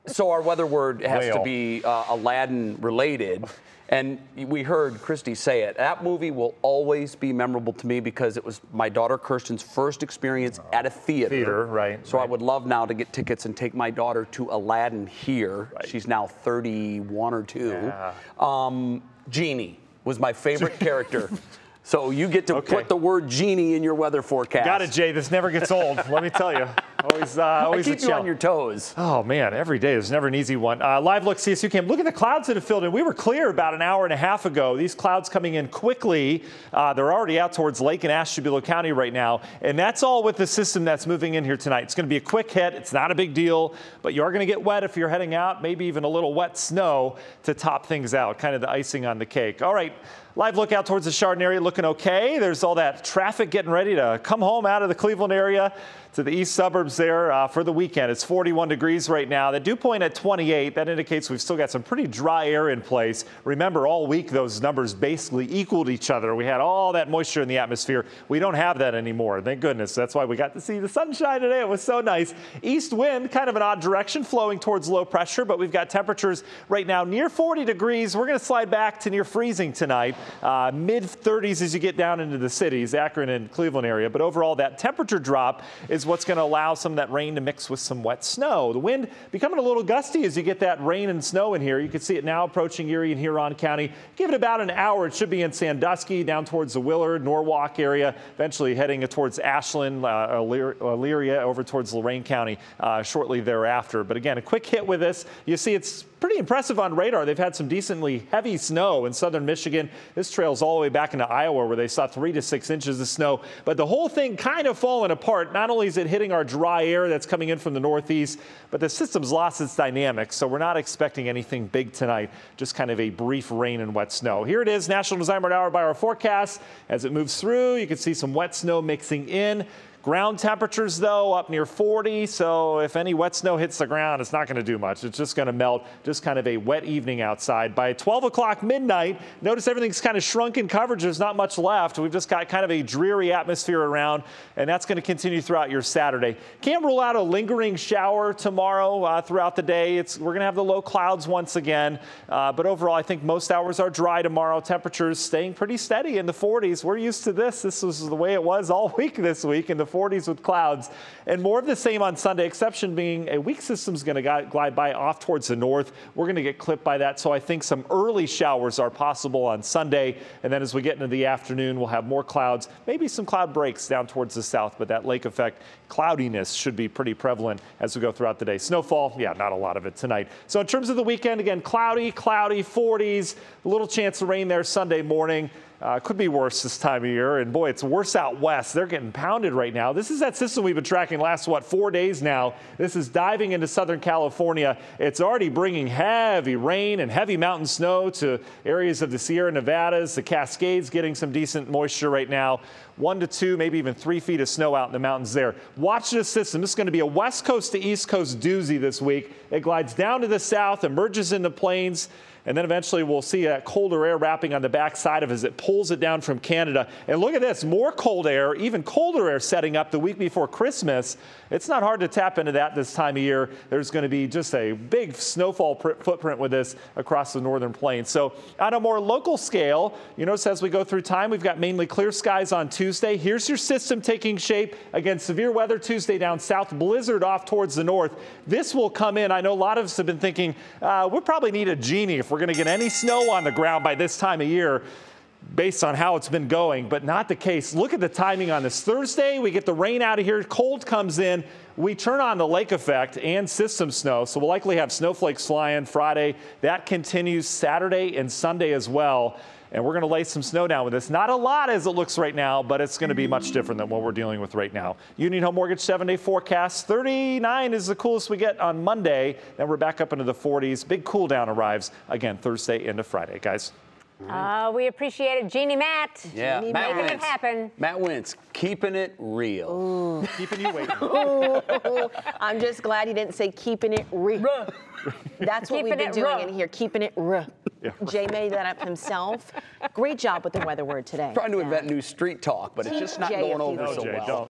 So our weather word has Whale. to be Aladdin related. And we heard Christy say it. That movie will always be memorable to me because it was my daughter Kirsten's first experience at a theater. Right. So I would love now to get tickets and take my daughter to Aladdin here. Right. She's now 31 or 2. Yeah. Genie was my favorite character. So you get to put the word genie in your weather forecast. Got it, Jay. This never gets old. Let me tell you. Always I keep you on your toes. Oh, man, every day is never an easy one. Live look, CSU cam. Look at the clouds that have filled in. We were clear about an hour and a half ago. These clouds coming in quickly. They're already out towards Lake and Ashtabula County right now. And that's all with the system that's moving in here tonight. It's going to be a quick hit. It's not a big deal, but you are going to get wet if you're heading out, maybe even a little wet snow to top things out, kind of the icing on the cake. All right. Live look out towards the Chardon area looking okay. There's all that traffic getting ready to come home out of the Cleveland area to the east suburbs there for the weekend. It's 41 degrees right now. The dew point at 28. That indicates we've still got some pretty dry air in place. Remember, all week those numbers basically equaled each other. We had all that moisture in the atmosphere. We don't have that anymore. Thank goodness. That's why we got to see the sunshine today. It was so nice. East wind, kind of an odd direction, flowing towards low pressure, but we've got temperatures right now near 40 degrees. We're going to slide back to near freezing tonight. Mid 30s as you get down into the cities, Akron and Cleveland area. But overall, that temperature drop is what's going to allow some of that rain to mix with some wet snow. The wind becoming a little gusty as you get that rain and snow in here. You can see it now approaching Erie and Huron County. Give it about an hour. It should be in Sandusky, down towards the Willard, Norwalk area, eventually heading towards Ashland, Elyria, over towards Lorain County shortly thereafter. But again, a quick hit with this. You see it's pretty impressive on radar. They've had some decently heavy snow in southern Michigan. This trails all the way back into Iowa where they saw 3 to 6 inches of snow. But the whole thing kind of falling apart. Not only is it hitting our dry air that's coming in from the northeast, but the system's lost its dynamics. So we're not expecting anything big tonight, just kind of a brief rain and wet snow. Here it is, National Design Hour by our forecast. As it moves through, you can see some wet snow mixing in. Ground temperatures, though, up near 40, so if any wet snow hits the ground, it's not going to do much. It's just going to melt, just kind of a wet evening outside. By 12 o'clock midnight, notice everything's kind of shrunk in coverage. There's not much left. We've just got kind of a dreary atmosphere around, and that's going to continue throughout your Saturday. Can't rule out a lingering shower tomorrow throughout the day. We're going to have the low clouds once again, but overall, I think most hours are dry tomorrow. Temperatures staying pretty steady in the 40s. We're used to this. This was the way it was all week this week in the 40s with clouds, and more of the same on Sunday, exception being a weak system's going to glide by off towards the north. We're going to get clipped by that, so I think some early showers are possible on Sunday, and then as we get into the afternoon, we'll have more clouds, maybe some cloud breaks down towards the south, but that lake effect cloudiness should be pretty prevalent as we go throughout the day. Snowfall, yeah, not a lot of it tonight. So in terms of the weekend, again, cloudy, 40s, a little chance of rain there Sunday morning. Could be worse this time of year, and boy, it's worse out west. They're getting pounded right now. This is that system we've been tracking last, 4 days now. This is diving into Southern California. It's already bringing heavy rain and heavy mountain snow to areas of the Sierra Nevadas, the Cascades getting some decent moisture right now. 1 to 2, maybe even 3 feet of snow out in the mountains there. Watch this system. This is going to be a west coast to east coast doozy this week. It glides down to the south, emerges in the plains, and then eventually we'll see that colder air wrapping on the backside of it as it pulls it down from Canada. And look at this, more cold air, even colder air setting up the week before Christmas. It's not hard to tap into that this time of year. There's going to be just a big snowfall footprint with this across the northern plains. So on a more local scale, you notice as we go through time, we've got mainly clear skies on Tuesday. Here's your system taking shape. Again, severe weather Tuesday down south, blizzard off towards the north. This will come in. I know a lot of us have been thinking, we'll probably need a genie if we're going to get any snow on the ground by this time of year, based on how it's been going, but not the case. Look at the timing on this. Thursday, we get the rain out of here. Cold comes in. We turn on the lake effect and system snow, so we'll likely have snowflakes flying Friday. That continues Saturday and Sunday as well. And we're going to lay some snow down with this. Not a lot as it looks right now, but it's going to be much different than what we're dealing with right now. Union Home Mortgage 7-day forecast. 39 is the coolest we get on Monday. Then we're back up into the 40s. Big cool down arrives again Thursday into Friday, guys. We appreciate it. Jeannie Matt. Yeah, Jeannie Matt making wins. it happen. Matt wins. Keeping it real. Ooh. Keeping you waiting. Ooh. I'm just glad he didn't say keeping it real. That's what we've been doing in here, keeping it real. Yeah. Jay made that up himself. Great job with the weather word today. Trying to invent new street talk, but it's just not Jay, going if you over would. so Jay, well. don't.